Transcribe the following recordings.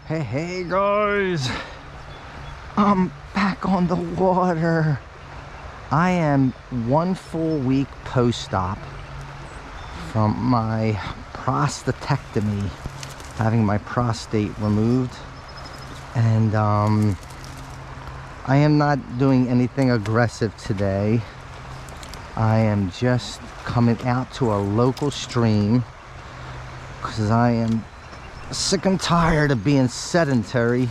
Hey guys, I'm back on the water. I am 1 full week post-op from my prostatectomy, having my prostate removed, and I am not doing anything aggressive today. I am just coming out to a local stream because I am sick and tired of being sedentary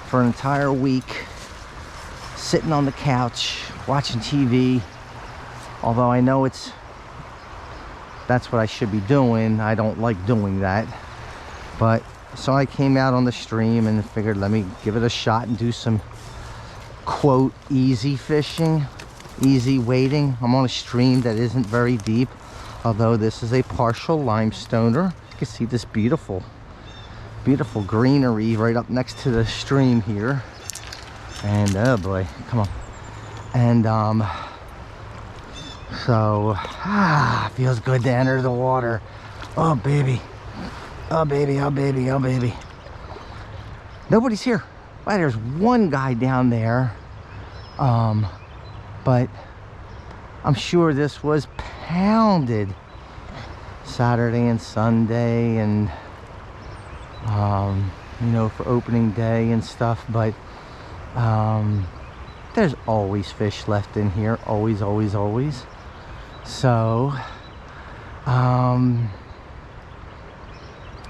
for an entire week, sitting on the couch watching TV. Although I know that's what I should be doing, I don't like doing that. But so I came out on the stream and figured let me give it a shot and do some quote easy fishing, easy wading. I'm on a stream that isn't very deep, although this is a partial limestoner. You can see this beautiful greenery right up next to the stream here. And oh boy, come on. And so feels good to enter the water. Oh baby, oh baby, oh baby, oh baby. Nobody's here. Well, there's one guy down there, but I'm sure this was pounded Saturday and Sunday, and you know, for opening day and stuff. But there's always fish left in here, always. So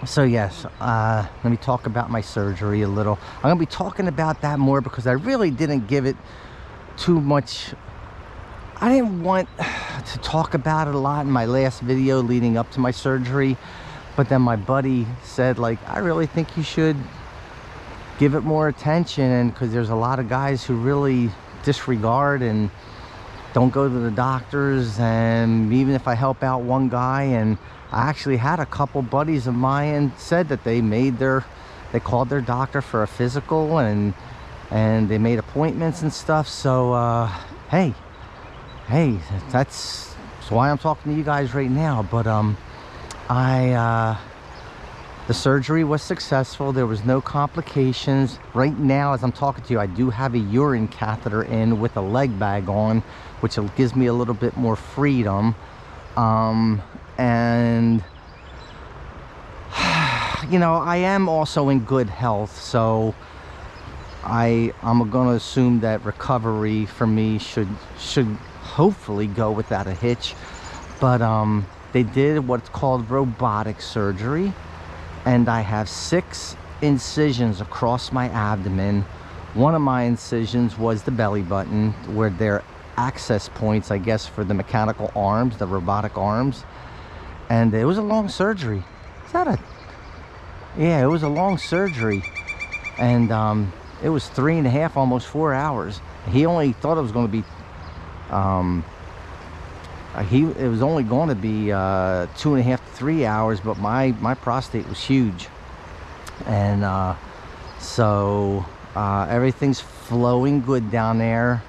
so yes, let me talk about my surgery a little. I'm gonna be talking about that more because I really didn't give it too much. I didn't want to talk about it a lot in my last video leading up to my surgery, but then my buddy said, like, I really think you should give it more attention, and because there's a lot of guys who really disregard and don't go to the doctors. And even if I help out one guy, and I actually had a couple buddies of mine said that they called their doctor for a physical, and they made appointments and stuff. So hey, that's why I'm talking to you guys right now. But the surgery was successful. There was no complications. Right now, as I'm talking to you, I do have a urine catheter in with a leg bag on, which gives me a little bit more freedom. And you know, I am also in good health, so I'm going to assume that recovery for me should hopefully go without a hitch. But they did what's called robotic surgery, and I have 6 incisions across my abdomen. One of my incisions was the belly button, where they're access points, I guess, for the mechanical arms, the robotic arms. And it was a long surgery. Yeah, it was a long surgery. And it was 3.5, almost 4 hours. He only thought it was going to be it was only going to be 2.5 to 3 hours, but my prostate was huge. And so everything's flowing good down there.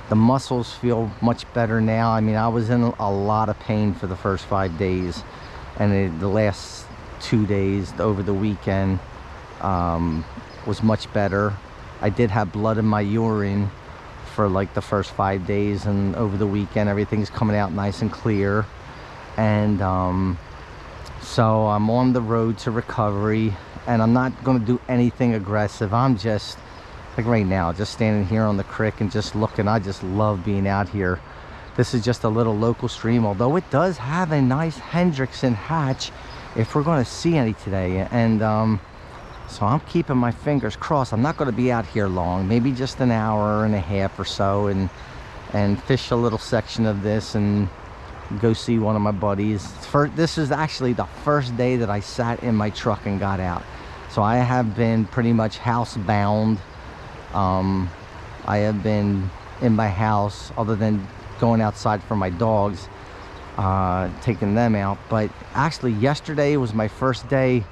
The muscles feel much better now. I mean, I was in a lot of pain for the first 5 days, and the last 2 days over the weekend was much better. I did have blood in my urine for like the first 5 days, and over the weekend everything's coming out nice and clear. And so I'm on the road to recovery, and I'm not going to do anything aggressive. I'm just like right now just standing here on the creek and just looking. I just love being out here. This is just a little local stream, although it does have a nice Hendrickson hatch if we're going to see any today. And so I'm keeping my fingers crossed. I'm not going to be out here long, maybe just an hour and a half or so, and fish a little section of this and go see one of my buddies. This is actually the first day that I sat in my truck and got out. So I have been pretty much housebound. I have been in my house, other than going outside for my dogs, taking them out. But actually yesterday was my first day.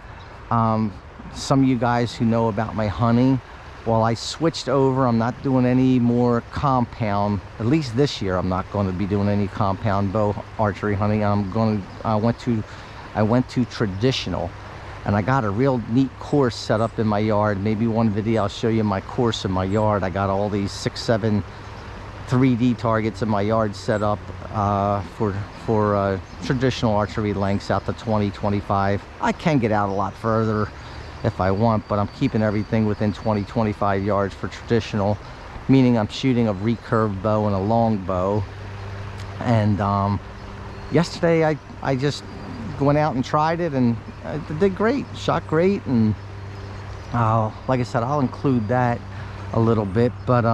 Some of you guys who know about my hunting, well, I switched over. I'm not doing any more compound, at least this year. I'm not going to be doing any compound bow archery hunting. I went to traditional, And I got a real neat course set up in my yard. Maybe one video I'll show you my course in my yard. I got all these 6-7 3D targets in my yard set up for traditional archery lengths out to 20-25. I can get out a lot further if I want, but I'm keeping everything within 20-25 yards for traditional, meaning I'm shooting a recurve bow and a long bow. And yesterday I just went out and tried it, and it did great, shot great. And like I said, I'll include that a little bit, but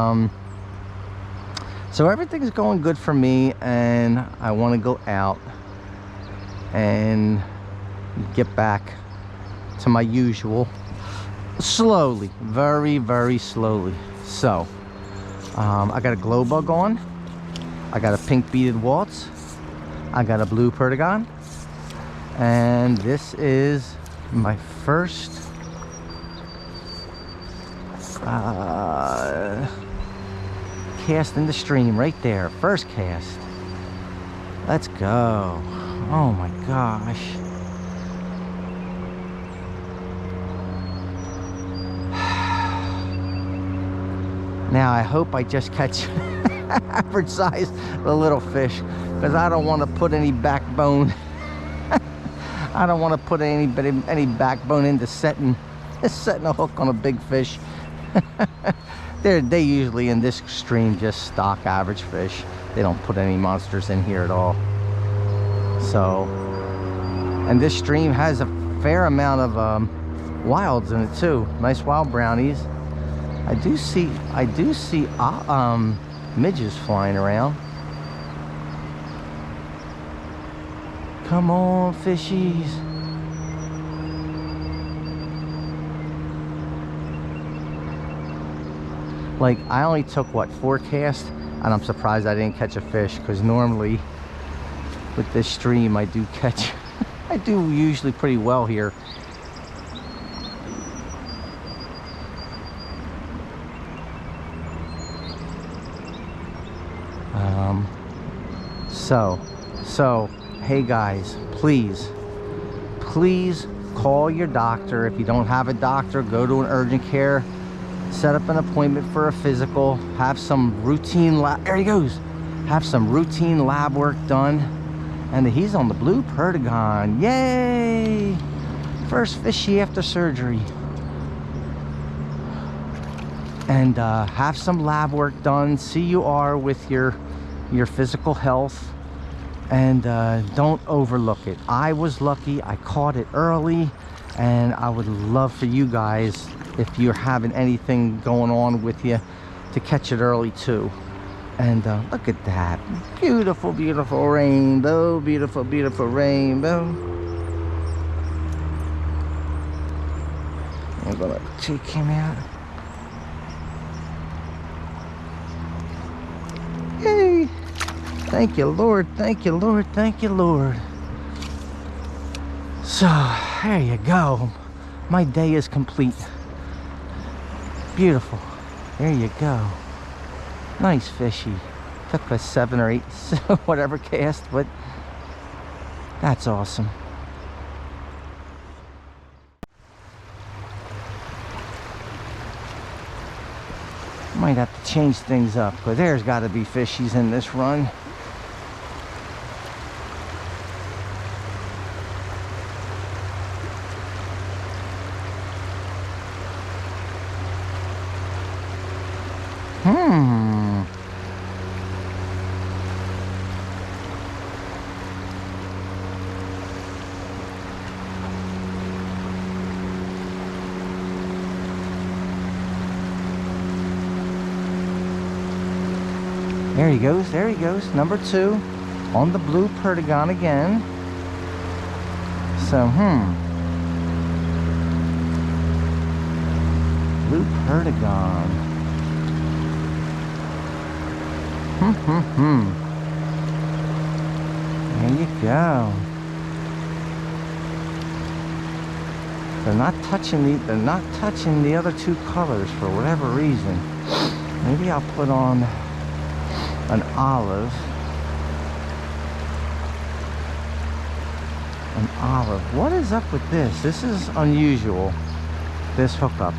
so everything's going good for me, and I want to go out and get back to my usual, slowly, very, very slowly. So I got a glow bug on, I got a pink beaded waltz, I got a blue perdigon, and this is my first cast in the stream right there. First cast. Let's go. Oh my gosh. Now I hope I just catch average size the little fish, because I don't want to put any backbone I don't want to put any backbone into setting a hook on a big fish. They usually in this stream just stock average fish. They don't put any monsters in here at all. So, and this stream has a fair amount of wilds in it too. Nice wild brownies. I do see midges flying around. Come on, fishies. Like, I only took, what, 4 casts, and I'm surprised I didn't catch a fish, because normally with this stream I do catch, I do usually pretty well here. So, hey guys, please call your doctor. If you don't have a doctor, go to an urgent care. Set up an appointment for a physical. Have some routine lab. There he goes. Have some routine lab work done. And he's on the blue perdigon. Yay! First fishy after surgery. And have some lab work done. See you are with your physical health. And don't overlook it. I was lucky. I caught it early. And I would love for you guys, if you're having anything going on with you, to catch it early too. And look at that beautiful, beautiful rainbow. Beautiful, beautiful rainbow. I'm gonna take him out. Yay! Thank you, Lord. Thank you, Lord. Thank you, Lord. So there you go. My day is complete. Beautiful. There you go. Nice fishy. Took a 7 or 8 whatever cast, but that's awesome. Might have to change things up, but there's got to be fishies in this run. There he goes, there he goes. Number 2 on the blue perdigon again. So, blue perdigon. There you go. They're not touching the other 2 colors for whatever reason. Maybe I'll put on an olive. An olive. What is up with this? This is unusual, this hookup.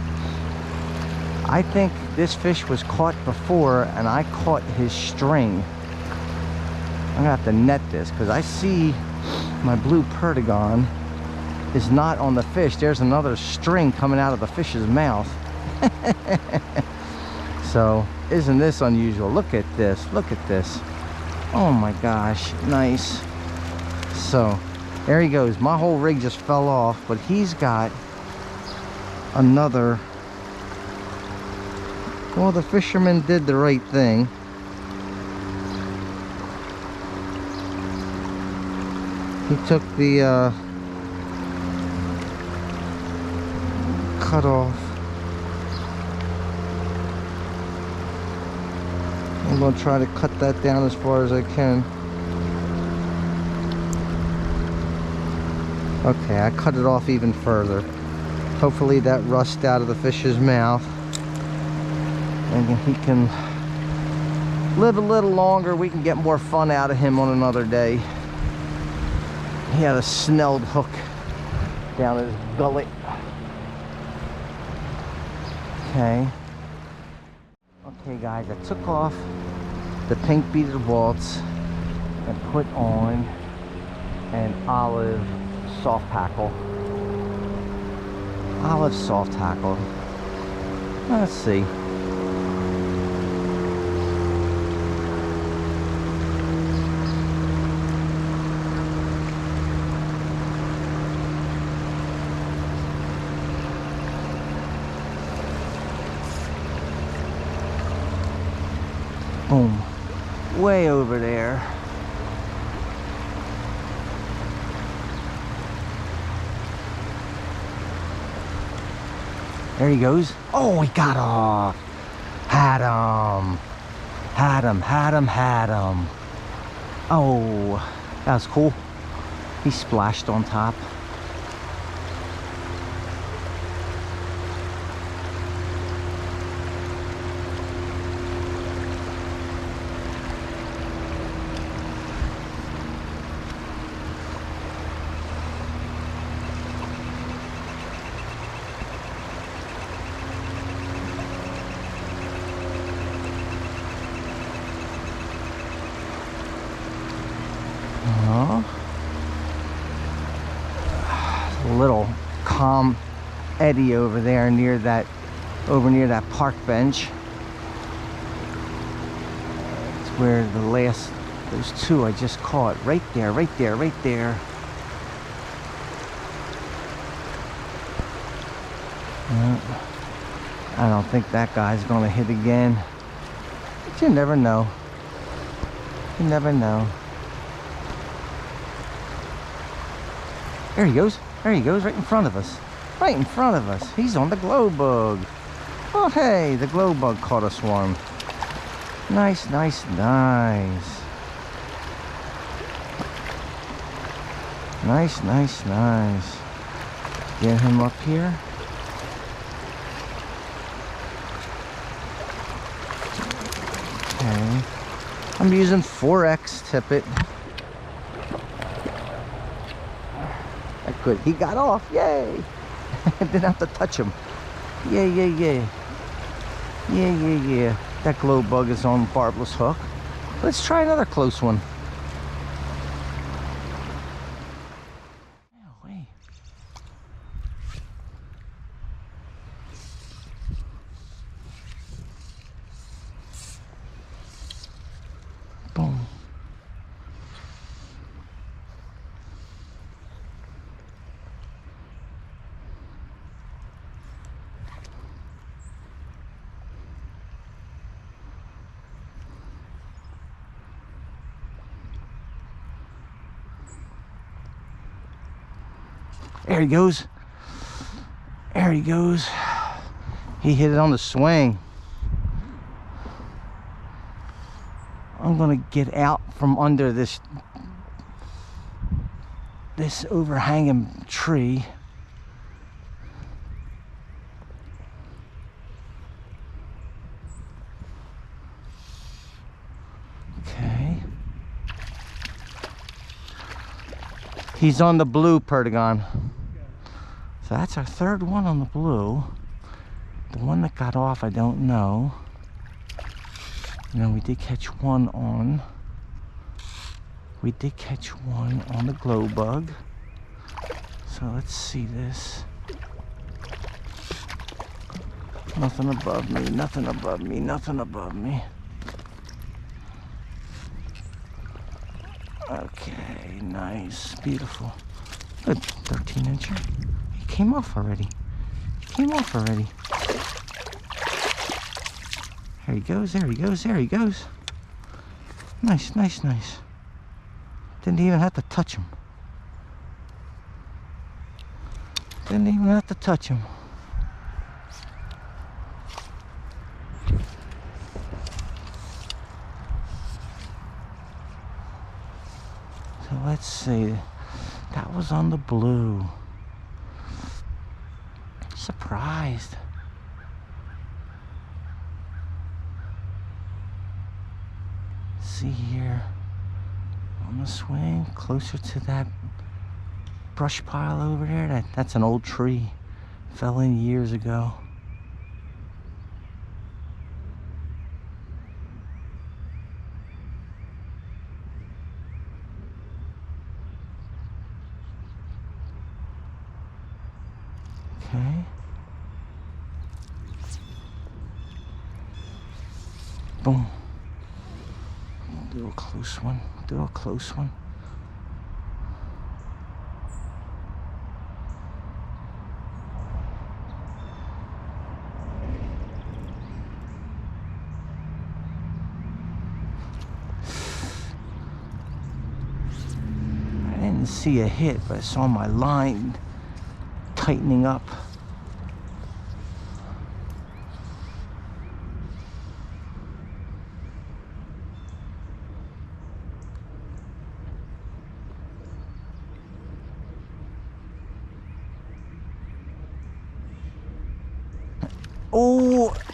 I think this fish was caught before and I caught his string. I'm gonna have to net this because I see my blue perdigon is not on the fish. There's another string coming out of the fish's mouth. So isn't this unusual? Look at this, look at this. Oh my gosh, nice. So there he goes. My whole rig just fell off, but he's got another. Well, the fisherman did the right thing. He took the cut off. I'm going to try to cut that down as far as I can. Okay, I cut it off even further. Hopefully that rust out of the fish's mouth, and he can live a little longer. We can get more fun out of him on another day. He had a snelled hook down his gullet. Okay. Okay guys, I took off the pink beaded waltz and put on an olive soft tackle. Olive soft tackle. Let's see. Boom. Way over there. There he goes. Oh, he got off. Had him. Had him, had him, had him. Oh, that was cool. He splashed on top. Little calm eddy over there near that park bench. It's where the last, those two I just caught. Right there, right there, right there. I don't think that guy's gonna hit again, but you never know. You never know. There he goes. There he goes, right in front of us. Right in front of us. He's on the glow bug. Oh, hey, the glow bug caught a swarm. Nice, nice, nice. Nice, nice, nice. Get him up here. Okay. I'm using 4X tippet. Good. He got off. Yay. Didn't have to touch him. Yeah, yeah, yeah. Yeah, yeah, yeah. That glow bug is on barbless hook. Let's try another close one. Oh, wait. Boom. There he goes. There he goes. He hit it on the swing. I'm gonna get out from under this overhanging tree. Okay. He's on the blue perdigon. So that's our third one on the blue. The one that got off, I don't know. You know, we did catch one on. We did catch one on the glow bug. So let's see this. Nothing above me, nothing above me, nothing above me. Okay, nice, beautiful. Good, 13-incher. He came off already. He came off already. There he goes, there he goes, there he goes. Nice, nice, nice. Didn't even have to touch him. Didn't even have to touch him. So let's see. That was on the blue. Surprised. See here on the swing, closer to that brush pile over there. That's an old tree. Fell in years ago. Okay. Boom. Do a close one. Do a close one. I didn't see a hit, but I saw my line tightening up.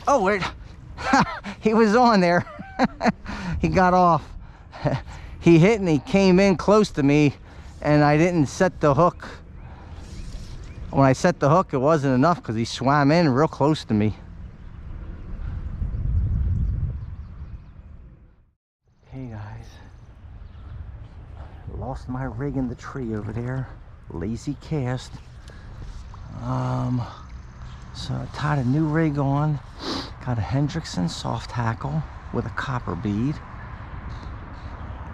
Oh, wait. He was on there. He got off. He hit and he came in close to me, and I didn't set the hook. When I set the hook, it wasn't enough because he swam in real close to me. Hey guys, lost my rig in the tree over there. Lazy cast. So I tied a new rig on. Got a Hendrickson soft hackle with a copper bead.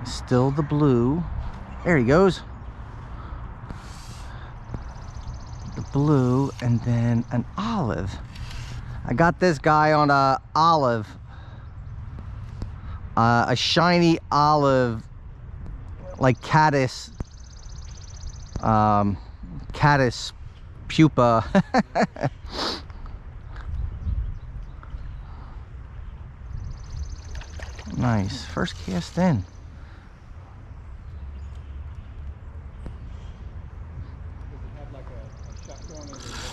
Still the blue. There he goes. The blue, and then an olive. I got this guy on a olive. A shiny olive, like caddis. Caddis pupa. Nice, first cast in.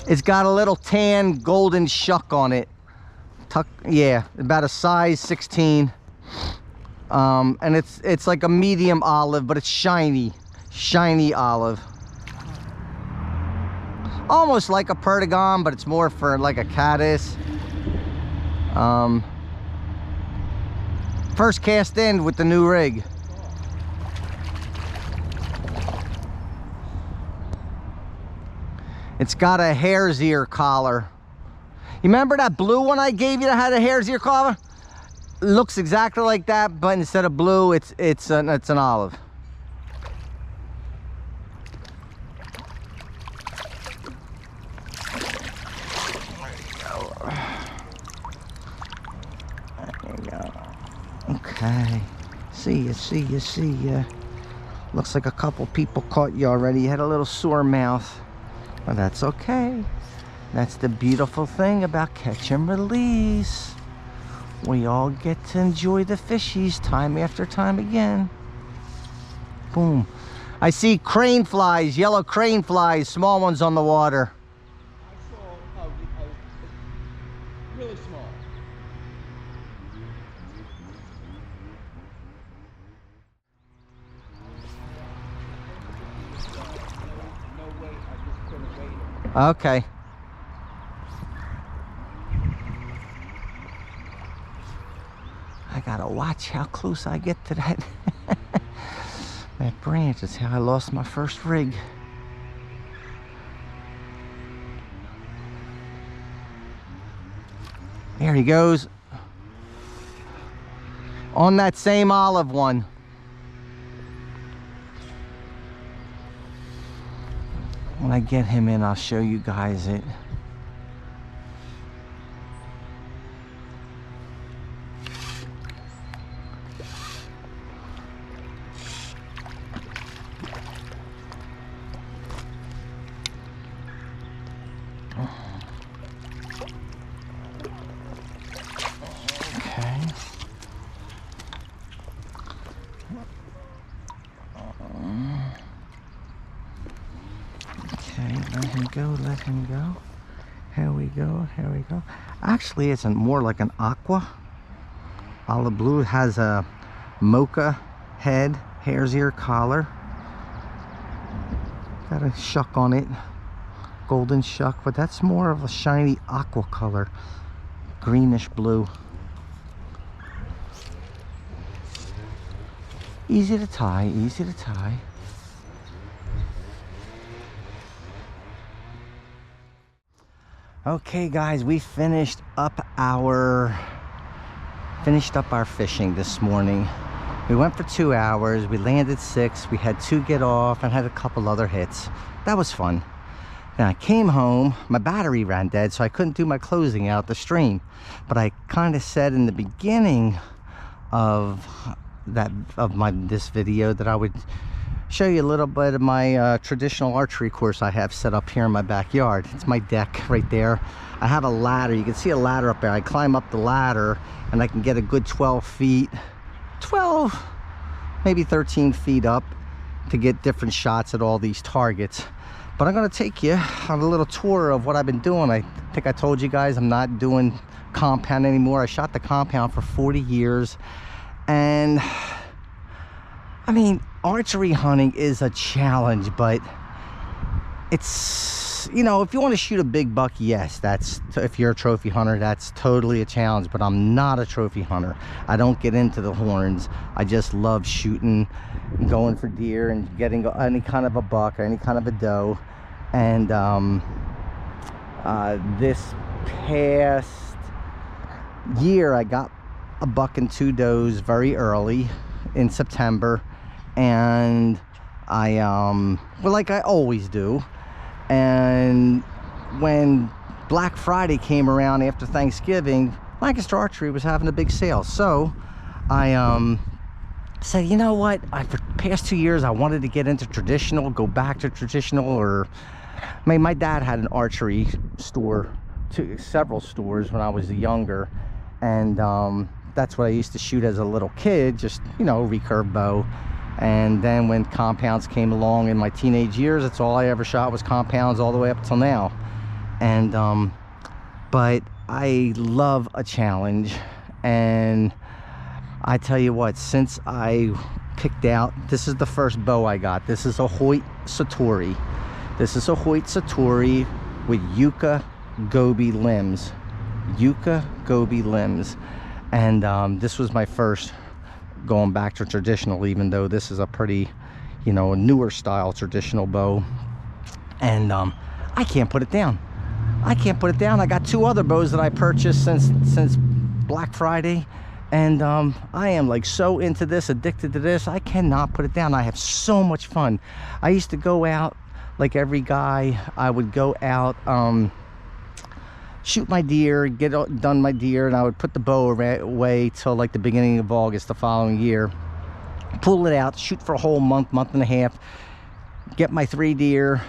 It's got a little tan golden shuck on it. Yeah, about a size 16. And it's like a medium olive, but it's shiny olive. Almost like a perdigon, but it's more for like a caddis. First cast in with the new rig. It's got a hare's ear collar. You remember that blue one I gave you that had a hare's ear collar? Looks exactly like that, but instead of blue, it's an olive. There you go. Okay. See ya. Looks like a couple people caught you already. You had a little sore mouth. Well, that's okay. That's the beautiful thing about catch and release. We all get to enjoy the fishies time after time again. Boom. I see crane flies, yellow crane flies, small ones on the water. I saw really small. Okay. I gotta watch how close I get to that that branch. That's how I lost my first rig. There he goes. On that same olive one. When I get him in, I'll show you guys it. Let him go. Here we go, here we go. Actually, it's more like an aqua. Olive blue. It has a mocha head, hare's ear collar. Got a shuck on it, golden shuck, but that's more of a shiny aqua color, greenish blue. Easy to tie, easy to tie. Okay guys, we finished up our fishing this morning. We went for 2 hours, we landed 6, we had 2 get off and had a couple other hits. That was fun. Then I came home, my battery ran dead, so I couldn't do my closing out the stream. But I kind of said in the beginning of this video that I would show you a little bit of my traditional archery course I have set up here in my backyard. It's my deck right there. I have a ladder. You can see a ladder up there. I climb up the ladder and I can get a good 12 feet, 12, maybe 13 feet up to get different shots at all these targets. But I'm going to take you on a little tour of what I've been doing. I think I told you guys I'm not doing compound anymore. I shot the compound for 40 years. And I mean, archery hunting is a challenge, but it's, you know, if you want to shoot a big buck, yes, that's, if you're a trophy hunter, that's totally a challenge. But I'm not a trophy hunter. I don't get into the horns. I just love shooting, going for deer and getting any kind of a buck or any kind of a doe. And this past year I got a buck and 2 does very early in September, and I well, like I always do. And when Black Friday came around after Thanksgiving, Lancaster Archery was having a big sale, so I said, you know what, for the past 2 years I wanted to get into traditional, go back to traditional. Or I mean, my dad had an archery store, several stores when I was younger, and that's what I used to shoot as a little kid, just, you know, recurve bow. And then when compounds came along in my teenage years, that's all I ever shot was compounds all the way up till now. And but I love a challenge, and I tell you what, since I picked out, this is the first bow I got. This is a Hoyt Satori. This is a Hoyt Satori with Yucca goby limbs. Yucca goby limbs. And this was my first going back to traditional, even though this is a pretty, you know, newer style traditional bow. And I can't put it down. I can't put it down. I got 2 other bows that I purchased since Black Friday, and I am like so into this, addicted to this. I cannot put it down. I have so much fun. I used to go out like every guy. I would go out, shoot my deer, get done my deer, and I would put the bow away till like the beginning of August the following year. Pull it out, shoot for a whole month, month and a half, get my 3 deer,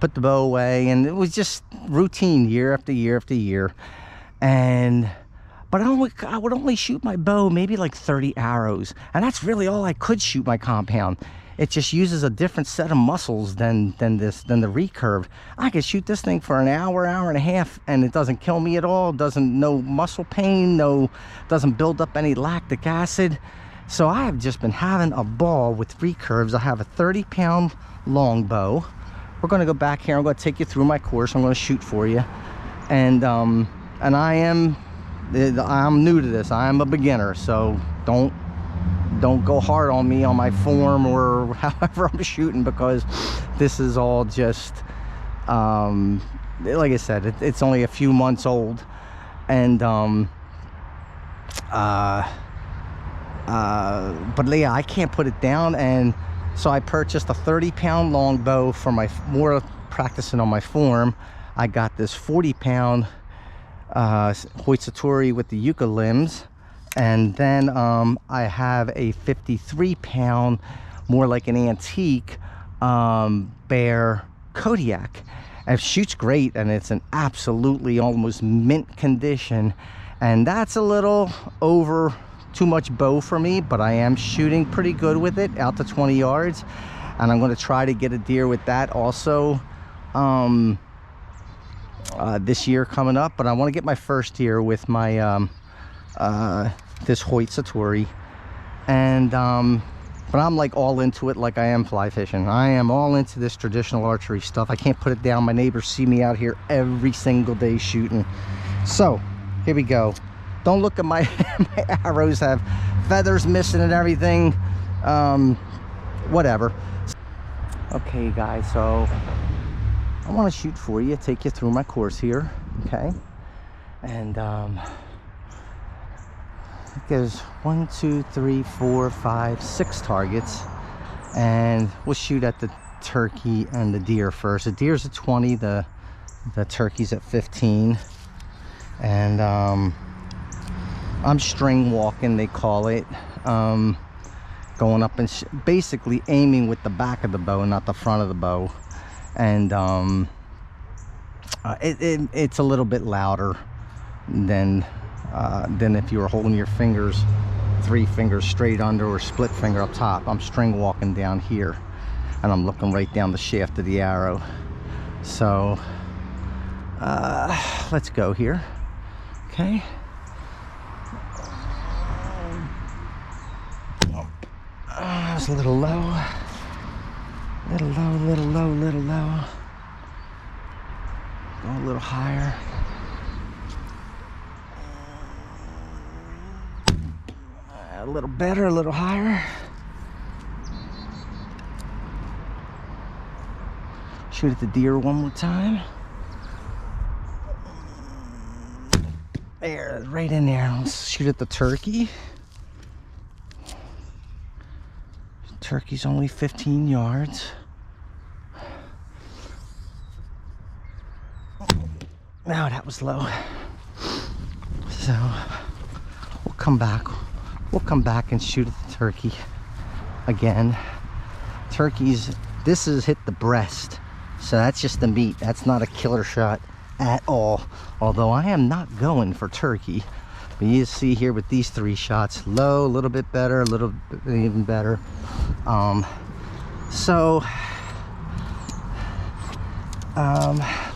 put the bow away, and it was just routine year after year after year. And but I would only shoot my bow maybe like 30 arrows, and that's really all I could shoot my compound. It just uses a different set of muscles than the recurve. I could shoot this thing for an hour, hour and a half, and it doesn't kill me at all. No muscle pain, doesn't build up any lactic acid. So I have just been having a ball with recurves. I have a 30-pound longbow, we're going to go back here. I'm going to take you through my course. I'm going to shoot for you. And I'm new to this. I am a beginner, so don't go hard on me on my form or however I'm shooting, because this is all just like I said, it's only a few months old. And but yeah, I can't put it down. And so I purchased a 30-pound longbow for my more practicing on my form. I got this 40-pound Hoitsatori with the yucca limbs, and then I have a 53-pound, more like an antique bear Kodiak. It shoots great, and it's an absolutely almost mint condition, and that's a little over too much bow for me, but I am shooting pretty good with it out to 20 yards, and I'm going to try to get a deer with that also this year coming up. But I want to get my first deer with my this Hoitsatori, and but I'm like all into it, like I am fly fishing. I am all into this traditional archery stuff. I can't put it down. My neighbors see me out here every single day shooting. So here we go. Don't look at my my arrows have feathers missing and everything. Whatever. Okay guys, so I want to shoot for you, take you through my course here, okay? And there's 1, 2, 3, 4, 5, 6 targets, and we'll shoot at the turkey and the deer first. The deer's at 20, the turkey's at 15, and I'm string walking, they call it, going up and basically aiming with the back of the bow, not the front of the bow. And it's a little bit louder than if you were holding your fingers, 3 fingers straight under or split finger up top. I'm string walking down here, and I'm looking right down the shaft of the arrow. So let's go here. Okay. It's a little low. Little low, little low, little low. Go a little higher. A little better, a little higher. Shoot at the deer one more time. There, right in there. Let's shoot at the turkey. Turkey's only 15 yards. Now that was low. So we'll come back. We'll come back and shoot at the turkey again. Turkeys, this is hit the breast. So that's just the meat. That's not a killer shot at all. Although I am not going for turkey. But you see here with these 3 shots, low, a little bit better, a little bit even better.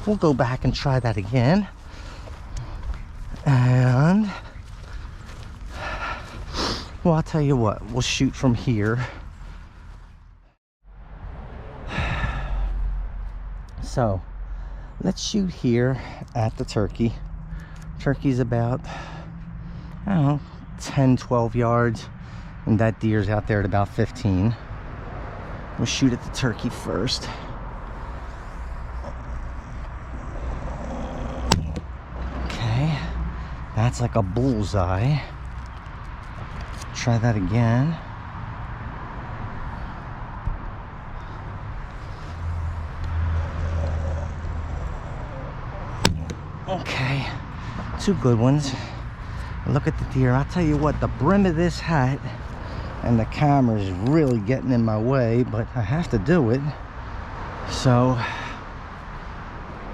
We'll go back and try that again. And well, I'll tell you what, we'll shoot from here. So let's shoot here at the turkey. Turkey's about, I don't know, 10-12 yards, and that deer's out there at about 15. We'll shoot at the turkey first. Okay, that's like a bullseye. Try that again. Okay, 2 good ones. Look at the deer. I'll tell you what, the brim of this hat and the camera is really getting in my way, but I have to do it. So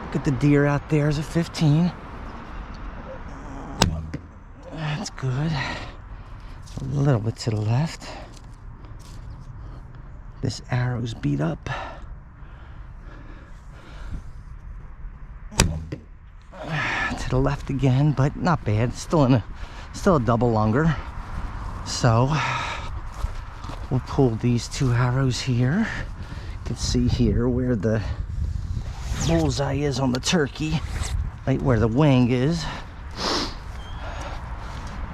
look at the deer out there is a 15. That's good. A little bit to the left. This arrow's beat up. To the left again, but not bad. Still a double lunger. So we'll pull these 2 arrows here. You can see here where the bullseye is on the turkey, right where the wing is.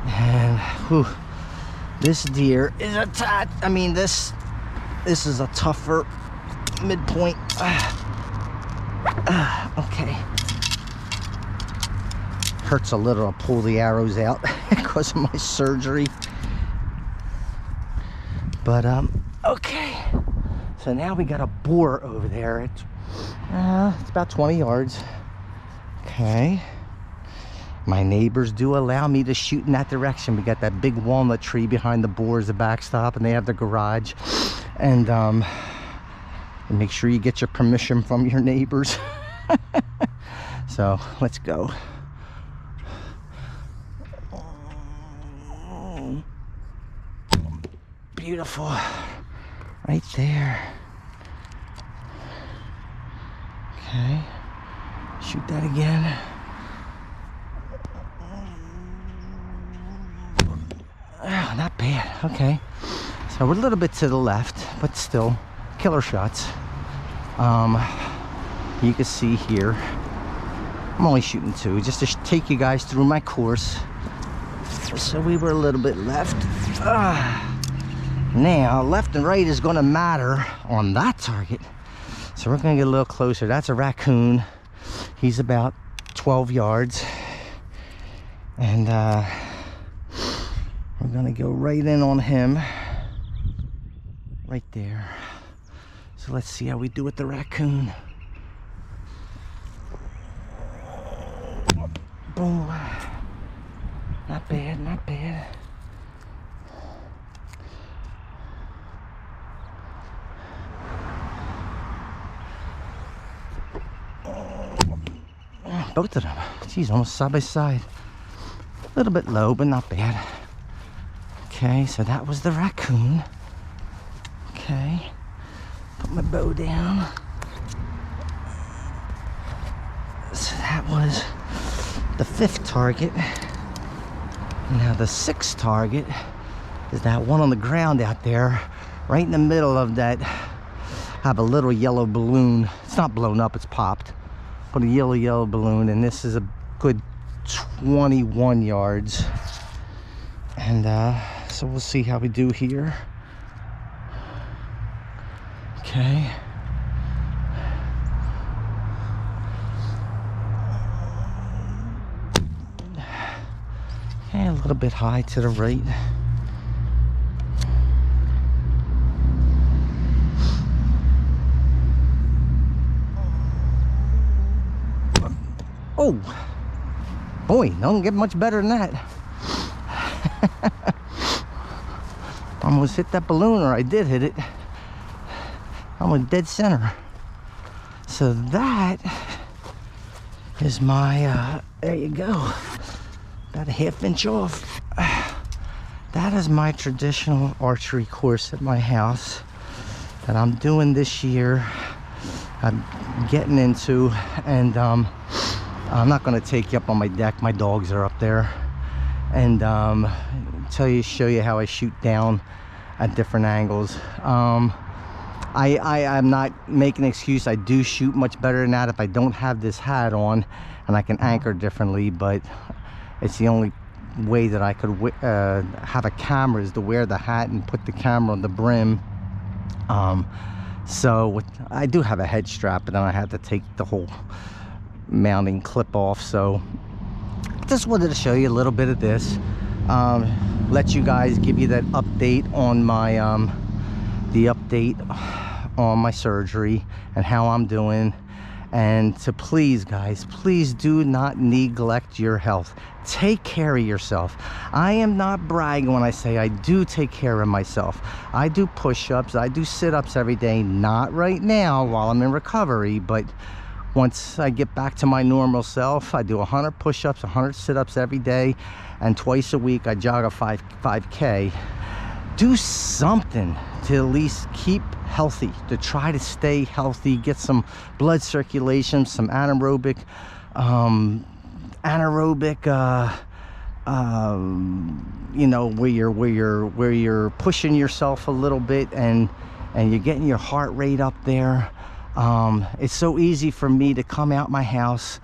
And whew, this deer is a tad, I mean, this is a tougher midpoint. Okay. Hurts a little to pull the arrows out because of my surgery. But okay. So now we got a boar over there. It's about 20 yards. Okay. My neighbors do allow me to shoot in that direction. We got that big walnut tree behind the boar as a backstop, and they have the garage. And make sure you get your permission from your neighbors. So let's go. Beautiful. Right there. Okay. Shoot that again. Oh, not bad. Okay. So we're a little bit to the left, but still killer shots. You can see here, I'm only shooting 2 just to take you guys through my course. So we were a little bit left. Now left and right is going to matter on that target, so we're going to get a little closer. That's a raccoon. He's about 12 yards, and we're going to go right in on him right there. So let's see how we do with the raccoon. Boom. Not bad, not bad. Both of them. Geez, almost side by side. A little bit low, but not bad. Okay, so that was the raccoon. Okay. Put my bow down. So that was the 5th target. Now the 6th target is that one on the ground out there, right in the middle of that. Have a little yellow balloon. It's not blown up, it's popped. But a yellow balloon, and this is a good 21 yards. And so we'll see how we do here. Okay. Okay, a little bit high to the right. Oh, boy, don't get much better than that. Almost hit that balloon, or I did hit it. I'm in dead center. So that is my, there you go. About a ½ inch off. That is my traditional archery course at my house that I'm doing this year. I'm getting into, and I'm not going to take you up on my deck. My dogs are up there, and show you how I shoot down at different angles. I'm not making an excuse. I do shoot much better than that if I don't have this hat on, and I can anchor differently. But it's the only way that I could have a camera is to wear the hat and put the camera on the brim. I do have a head strap, but then I had to take the whole mounting clip off. So just wanted to show you a little bit of this, let you guys, give you that update on my the update on my surgery and how I'm doing. And to please, guys, please do not neglect your health. Take care of yourself. I am not bragging when I say I do take care of myself. I do push-ups, I do sit-ups every day. Not right now while I'm in recovery, but once I get back to my normal self, I do 100 push-ups, 100 sit-ups every day, and twice a week I jog a 5K. Do something to at least keep healthy, to try to stay healthy, get some blood circulation, some anaerobic, you know, where you're pushing yourself a little bit, and you're getting your heart rate up there. It's so easy for me to come out my house,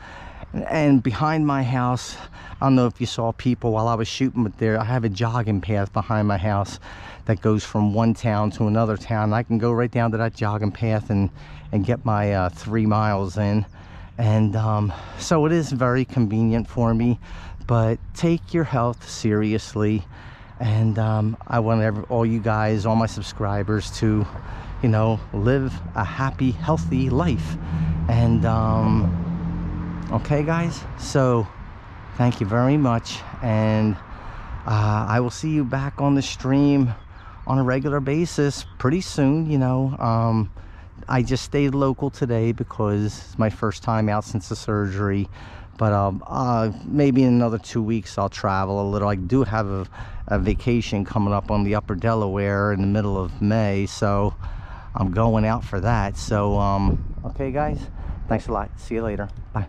and behind my house, I don't know if you saw people while I was shooting, but there I have a jogging path behind my house that goes from one town to another town. I can go right down to that jogging path and get my 3 miles in. And so it is very convenient for me, but take your health seriously. And I want all you guys, all my subscribers, to, you know, live a happy, healthy life. And okay guys, so thank you very much, and I will see you back on the stream on a regular basis pretty soon. You know, I just stayed local today because it's my first time out since the surgery, but maybe in another 2 weeks I'll travel a little. I do have a vacation coming up on the upper Delaware in the middle of May, so I'm going out for that. So okay guys, thanks a lot. See you later. Bye.